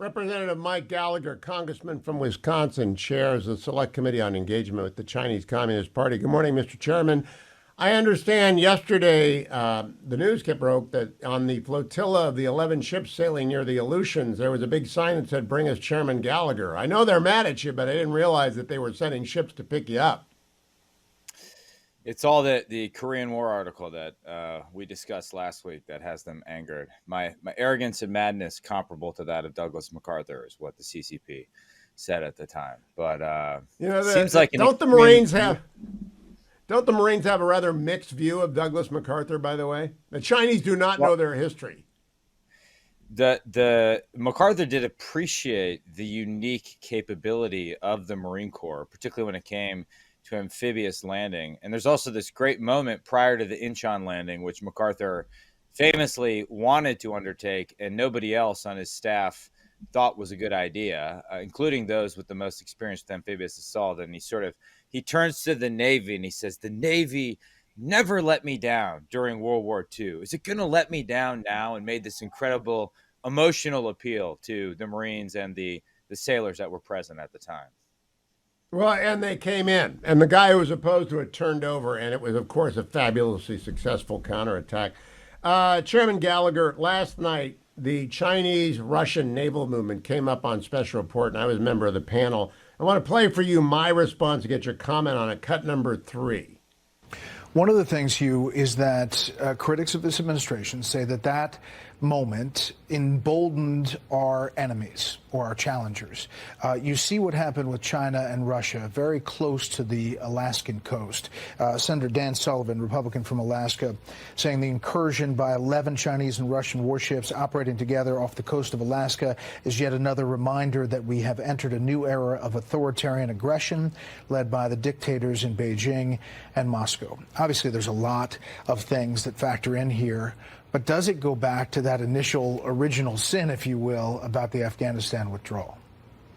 Representative Mike Gallagher, congressman from Wisconsin, chairs the Select Committee on Engagement with the Chinese Communist Party. Good morning, Mr. Chairman. I understand yesterday the news broke that on the flotilla of the 11 ships sailing near the Aleutians, there was a big sign that said, "Bring us Chairman Gallagher." I know they're mad at you, but I didn't realize that they were sending ships to pick you up. It's all the Korean War article that we discussed last week that has them angered. My arrogance and madness comparable to that of Douglas MacArthur is what the CCP said at the time. But seems like don't the Marines have a rather mixed view of Douglas MacArthur? By the way, the Chinese do not know their history. The MacArthur did appreciate the unique capability of the Marine Corps, particularly when it came to amphibious landing. And there's also this great moment prior to the Incheon landing, which MacArthur famously wanted to undertake, and nobody else on his staff thought was a good idea, including those with the most experience with amphibious assault. And he turns to the Navy and he says, "The Navy never let me down during World War II. Is it going to let me down now?" And made this incredible emotional appeal to the Marines and the sailors that were present at the time. Well, and they came in, and the guy who was opposed to it turned over, and it was, of course, a fabulously successful counterattack. Chairman Gallagher, last night, the Chinese Russian naval movement came up on special report, and I was a member of the panel. I want to play for you my response to get your comment on it, cut number 3. One of the things, Hugh, is that critics of this administration say that moment emboldened our enemies or our challengers. You see what happened with China and Russia, very close to the Alaskan coast. Senator Dan Sullivan, Republican from Alaska, saying the incursion by 11 Chinese and Russian warships operating together off the coast of Alaska is yet another reminder that we have entered a new era of authoritarian aggression led by the dictators in Beijing and Moscow. Obviously, there's a lot of things that factor in here. But does it go back to that original sin, if you will, about the Afghanistan withdrawal?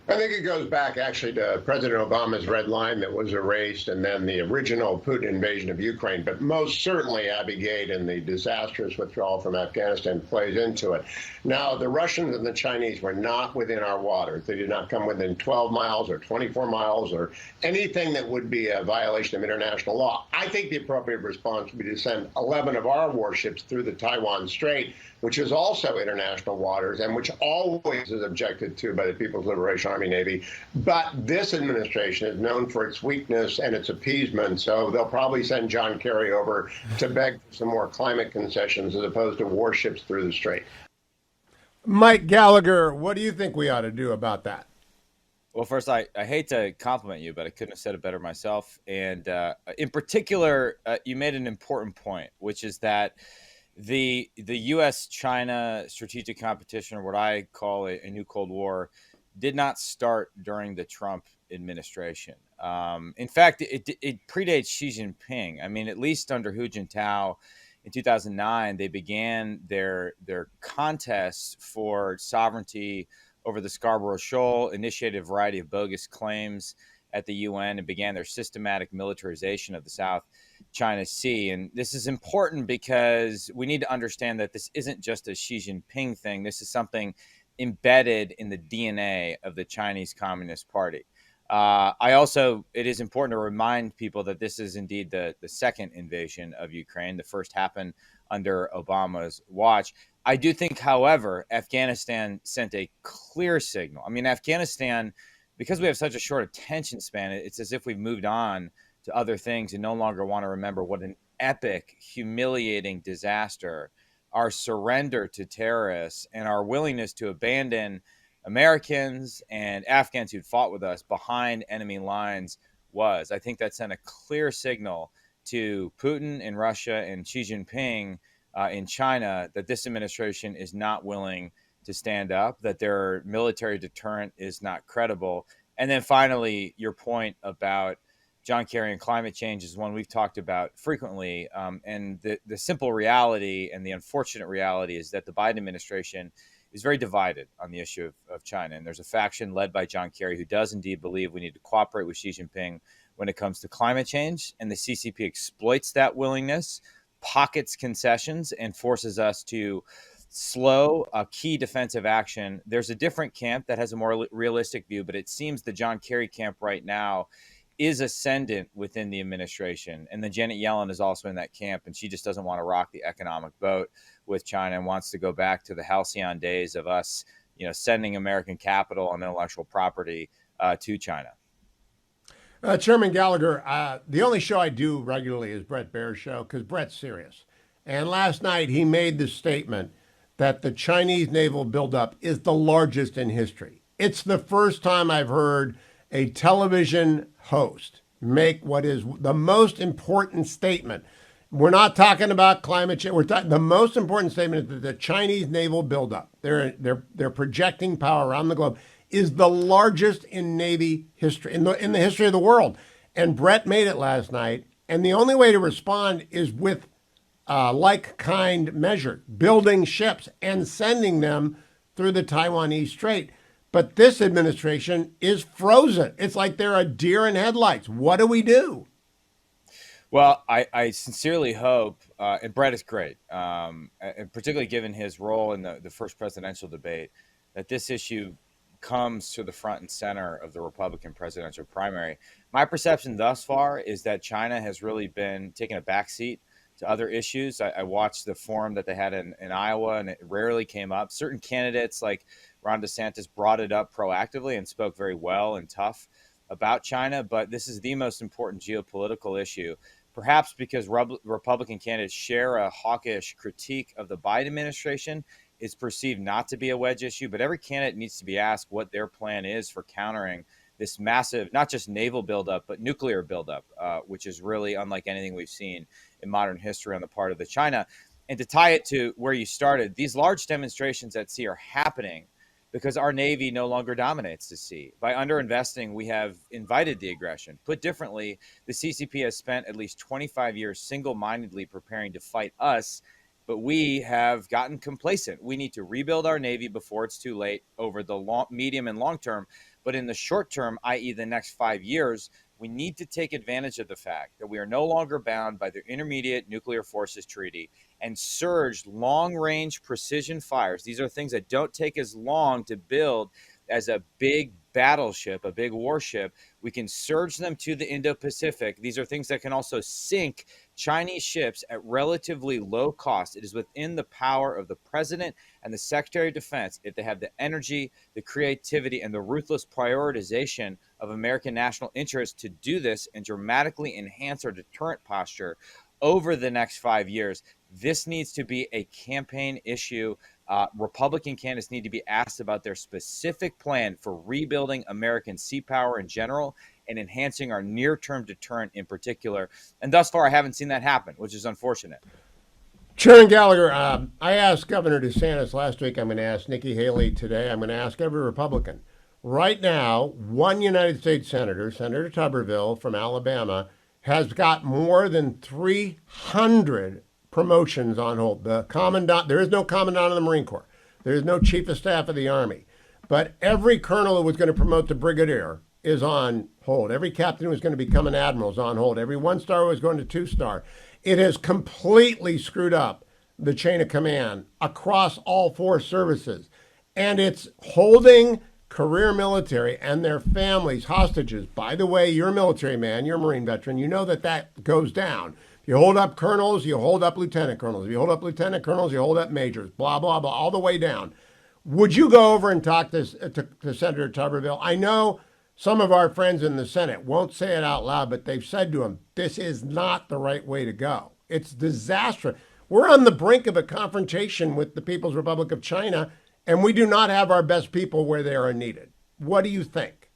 I think it goes back actually to President Obama's red line that was erased, and then the original Putin invasion of Ukraine. But most certainly Abbey Gate and the disastrous withdrawal from Afghanistan plays into it. Now, the Russians and the Chinese were not within our waters. They did not come within 12 miles or 24 miles or anything that would be a violation of international law. I think the appropriate response would be to send 11 of our warships through the Taiwan Strait, which is also international waters and which always is objected to by the People's Liberation Army Navy. But this administration is known for its weakness and its appeasement, so they'll probably send John Kerry over to beg for some more climate concessions as opposed to warships through the strait. Mike Gallagher, what do you think we ought to do about that? Well, first, I hate to compliment you, but I couldn't have said it better myself. And in particular, you made an important point, which is that the U.S.-China strategic competition, or what I call a new Cold War, did not start during the Trump administration. In fact, it predates Xi Jinping. I mean, at least under Hu Jintao in 2009, they began their contest for sovereignty over the Scarborough Shoal, initiated a variety of bogus claims at the UN, and began their systematic militarization of the South China Sea. And this is important because we need to understand that this isn't just a Xi Jinping thing. This is something embedded in the DNA of the Chinese Communist Party. It is important to remind people that this is indeed the second invasion of Ukraine. The first happened under Obama's watch. I do think, however, Afghanistan sent a clear signal. I mean, Afghanistan, because we have such a short attention span, it's as if we've moved on to other things and no longer want to remember what an epic, humiliating disaster our surrender to terrorists and our willingness to abandon Americans and Afghans who'd fought with us behind enemy lines was. I think that sent a clear signal to Putin in Russia and Xi Jinping in China that this administration is not willing to stand up, that their military deterrent is not credible. And then finally, your point about John Kerry and climate change is one we've talked about frequently. And the simple reality and the unfortunate reality is that the Biden administration is very divided on the issue of China. And there's a faction led by John Kerry who does indeed believe we need to cooperate with Xi Jinping when it comes to climate change. And the CCP exploits that willingness, pockets concessions, and forces us to slow, key defensive action. There's a different camp that has a more realistic view, but it seems the John Kerry camp right now is ascendant within the administration. And then Janet Yellen is also in that camp, and she just doesn't want to rock the economic boat with China and wants to go back to the halcyon days of us, sending American capital and intellectual property to China. Chairman Gallagher, the only show I do regularly is Brett Baer's show because Brett's serious. And last night he made the statement that the Chinese naval buildup is the largest in history. It's the first time I've heard a television host make what is the most important statement. We're not talking about climate change. The most important statement is that the Chinese naval buildup, they're projecting power around the globe, is the largest in Navy history, in the history of the world. And Brett made it last night. And the only way to respond is with like-kind measure, building ships and sending them through the Taiwanese Strait. But this administration is frozen. It's like they're a deer in headlights. What do we do? Well, I sincerely hope, and Brett is great, and particularly given his role in the first presidential debate, that this issue comes to the front and center of the Republican presidential primary. My perception thus far is that China has really been taking a backseat to other issues. I watched the forum that they had in Iowa, and it rarely came up. Certain candidates like Ron DeSantis brought it up proactively and spoke very well and tough about China, but this is the most important geopolitical issue, perhaps because Republican candidates share a hawkish critique of the Biden administration. It's perceived not to be a wedge issue, but every candidate needs to be asked what their plan is for countering this massive, not just naval buildup, but nuclear buildup, which is really unlike anything we've seen in modern history on the part of the China. And to tie it to where you started, these large demonstrations at sea are happening because our Navy no longer dominates the sea. By underinvesting, we have invited the aggression. Put differently, the CCP has spent at least 25 years single-mindedly preparing to fight us, but we have gotten complacent. We need to rebuild our Navy before it's too late over the medium and long term. But in the short term, i.e. the next 5 years, we need to take advantage of the fact that we are no longer bound by the Intermediate Nuclear Forces Treaty and surge long-range precision fires. These are things that don't take as long to build as a big battleship, a big warship. We can surge them to the Indo-Pacific. These are things that can also sink Chinese ships at relatively low cost. It is within the power of the president and the Secretary of Defense, if they have the energy, the creativity, and the ruthless prioritization of American national interest, to do this and dramatically enhance our deterrent posture over the next 5 years. This needs to be a campaign issue. Republican candidates need to be asked about their specific plan for rebuilding American sea power in general and enhancing our near-term deterrent in particular. And thus far, I haven't seen that happen, which is unfortunate. Chairman Gallagher, I asked Governor DeSantis last week. I'm going to ask Nikki Haley today. I'm going to ask every Republican. Right now, one United States Senator, Senator Tuberville from Alabama, has got more than 300 promotions on hold. The commandant, there is no commandant of the Marine Corps. There is no chief of staff of the Army. But every colonel who was going to promote to brigadier is on hold. Every captain who was going to become an admiral is on hold. Every one-star was going to two-star. It has completely screwed up the chain of command across all four services. And it's holding career military and their families hostages. By the way, you're a military man, you're a Marine veteran, you know that goes down. You hold up colonels, you hold up lieutenant colonels. If you hold up lieutenant colonels, you hold up majors, blah, blah, blah, all the way down. Would you go over and talk to Senator Tuberville? I know some of our friends in the Senate won't say it out loud, but they've said to him, this is not the right way to go. It's disastrous. We're on the brink of a confrontation with the People's Republic of China, and we do not have our best people where they are needed. What do you think?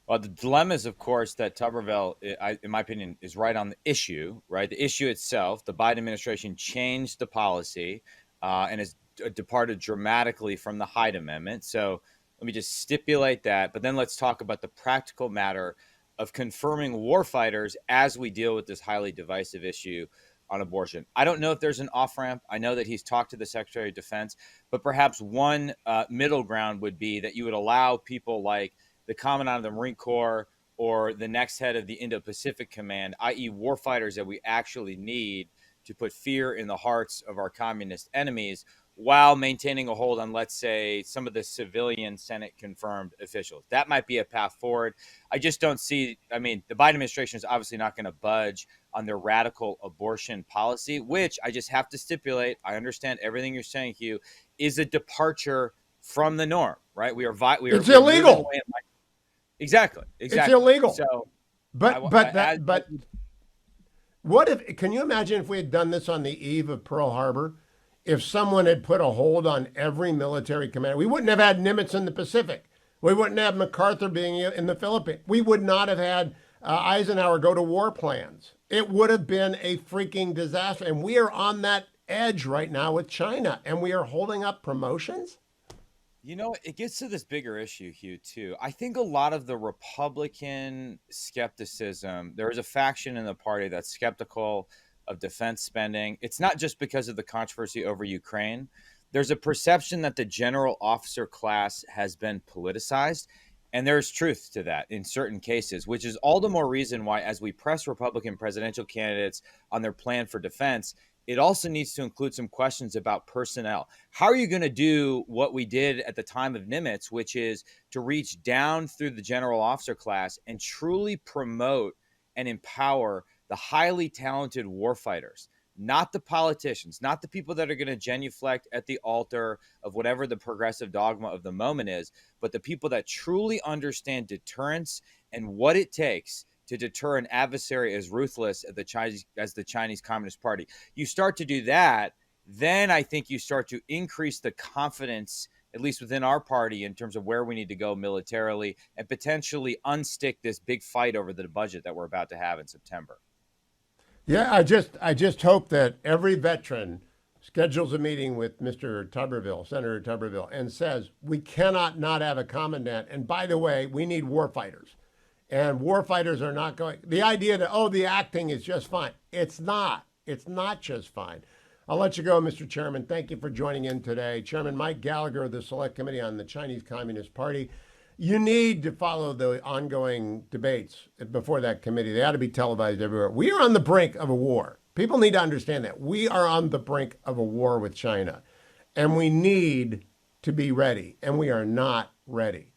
Well, the dilemma is, of course, that Tuberville, in my opinion, is right on the issue, right? The issue itself, the Biden administration changed the policy and has departed dramatically from the Hyde Amendment. So let me just stipulate that. But then let's talk about the practical matter of confirming warfighters as we deal with this highly divisive issue on abortion. I don't know if there's an off-ramp. I know that he's talked to the Secretary of Defense, but perhaps one middle ground would be that you would allow people like the Commandant of the Marine Corps or the next head of the Indo-Pacific Command, i.e. warfighters that we actually need to put fear in the hearts of our communist enemies, while maintaining a hold on, let's say, some of the civilian Senate confirmed officials. That might be a path forward. I just don't see, I mean, the Biden administration is obviously not going to budge on their radical abortion policy, which I just have to stipulate. I understand everything you're saying, Hugh, is a departure from the norm, right? It's illegal. Exactly. It's illegal. So, but what if? Can you imagine if we had done this on the eve of Pearl Harbor? If someone had put a hold on every military commander, we wouldn't have had Nimitz in the Pacific. We wouldn't have MacArthur being in the Philippines. We would not have had Eisenhower go to war plans. It would have been a freaking disaster. And we are on that edge right now with China, and we are holding up promotions. You know, it gets to this bigger issue, Hugh, too. I think a lot of the Republican skepticism, there is a faction in the party that's skeptical of defense spending. It's not just because of the controversy over Ukraine. There's a perception that the general officer class has been politicized, and there's truth to that in certain cases, which is all the more reason why, as we press Republican presidential candidates on their plan for defense, it also needs to include some questions about personnel. How are you going to do what we did at the time of Nimitz, which is to reach down through the general officer class and truly promote and empower the highly talented warfighters, not the politicians, not the people that are going to genuflect at the altar of whatever the progressive dogma of the moment is, but the people that truly understand deterrence and what it takes to deter an adversary as ruthless as the Chinese Communist Party. You start to do that, then I think you start to increase the confidence, at least within our party, in terms of where we need to go militarily and potentially unstick this big fight over the budget that we're about to have in September. Yeah, I just hope that every veteran schedules a meeting with Mr. Tuberville, Senator Tuberville, and says, we cannot not have a commandant. And by the way, we need warfighters. And warfighters are not going. The idea that, oh, the acting is just fine. It's not. It's not just fine. I'll let you go, Mr. Chairman. Thank you for joining in today. Chairman Mike Gallagher of the Select Committee on the Chinese Communist Party. You need to follow the ongoing debates before that committee. They ought to be televised everywhere. We are on the brink of a war. People need to understand that. We are on the brink of a war with China. And we need to be ready. And we are not ready.